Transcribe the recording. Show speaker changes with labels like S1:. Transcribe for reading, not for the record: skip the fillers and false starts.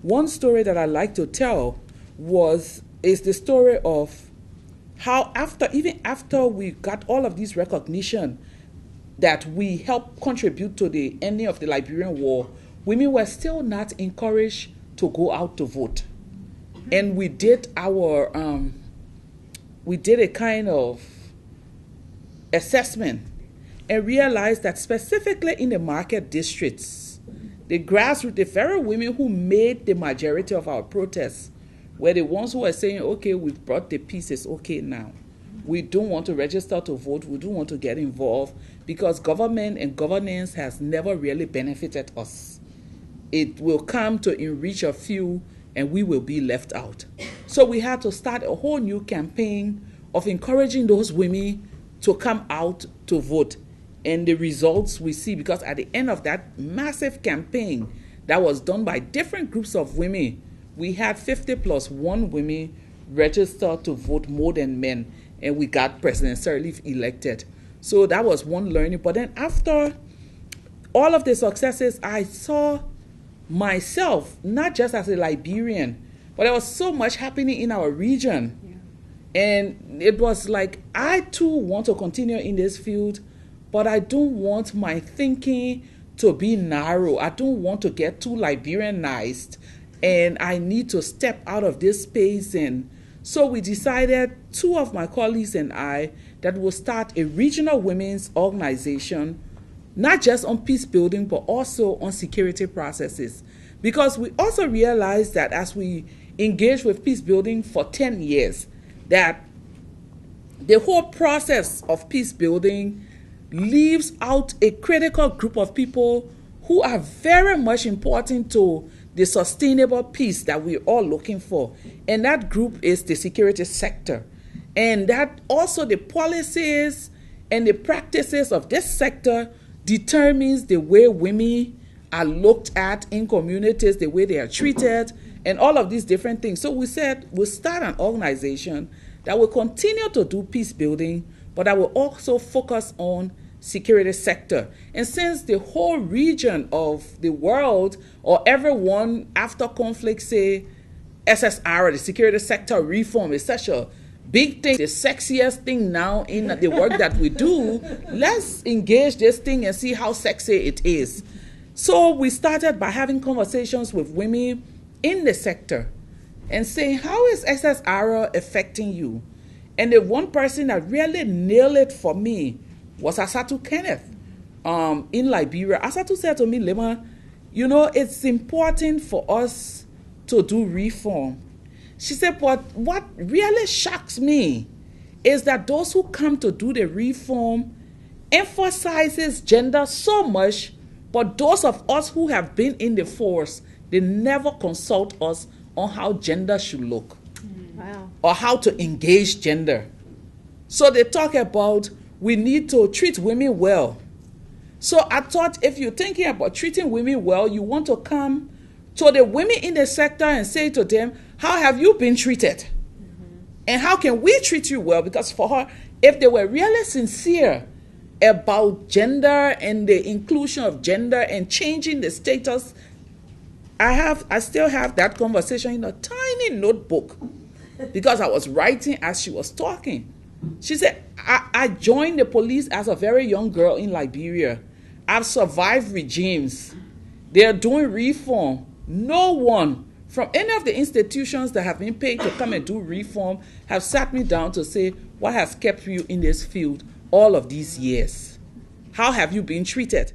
S1: one story that I like to tell is the story of how even after we got all of this recognition that we helped contribute to the ending of the Liberian War, women were still not encouraged to go out to vote. And we did a kind of assessment and realized that specifically in the market districts, the grassroots, the very women who made the majority of our protests were the ones who were saying, okay, we've brought the peace, it's okay now. We don't want to register to vote, we don't want to get involved because government and governance has never really benefited us. It will come to enrich a few and we will be left out. So we had to start a whole new campaign of encouraging those women to come out to vote. And the results we see, because at the end of that massive campaign that was done by different groups of women, we had 50+1 women registered to vote more than men, and we got President Sirleaf elected. So that was one learning. But then after all of the successes, I saw myself, not just as a Liberian, but there was so much happening in our region. Yeah. And it was like, I too want to continue in this field, but I don't want my thinking to be narrow. I don't want to get too Liberianized, and I need to step out of this space. And so we decided, two of my colleagues and I, that we'll start a regional women's organization, not just on peace building, but also on security processes. Because we also realized that as we engaged with peace building for 10 years, that the whole process of peace building leaves out a critical group of people who are very much important to the sustainable peace that we're all looking for. And that group is the security sector. And that also the policies and the practices of this sector determines the way women are looked at in communities, the way they are treated, and all of these different things. So we said we'll start an organization that will continue to do peace building, but that will also focus on security sector. And since the whole region of the world, or everyone after conflict say SSR, the security sector reform, is such a big thing, the sexiest thing now in the work that we do, let's engage this thing and see how sexy it is. So we started by having conversations with women in the sector and saying, how is SSR affecting you? And the one person that really nailed it for me was Asatu Kenneth in Liberia. Asatu said to me, Leymah, you know, it's important for us to do reform. She said, but what really shocks me is that those who come to do the reform emphasizes gender so much, but those of us who have been in the force, they never consult us on how gender should look. Wow. Or how to engage gender. So they talk about we need to treat women well. So I thought if you're thinking about treating women well, you want to come to the women in the sector and say to them, how have you been treated? And how can we treat you well? Because for her, if they were really sincere about gender and the inclusion of gender and changing the status, I still have that conversation in a tiny notebook because I was writing as she was talking. She said, I joined the police as a very young girl in Liberia. I've survived regimes. They're doing reform. No one from any of the institutions that have been paid to come and do reform have sat me down to say, what has kept you in this field all of these years? How have you been treated?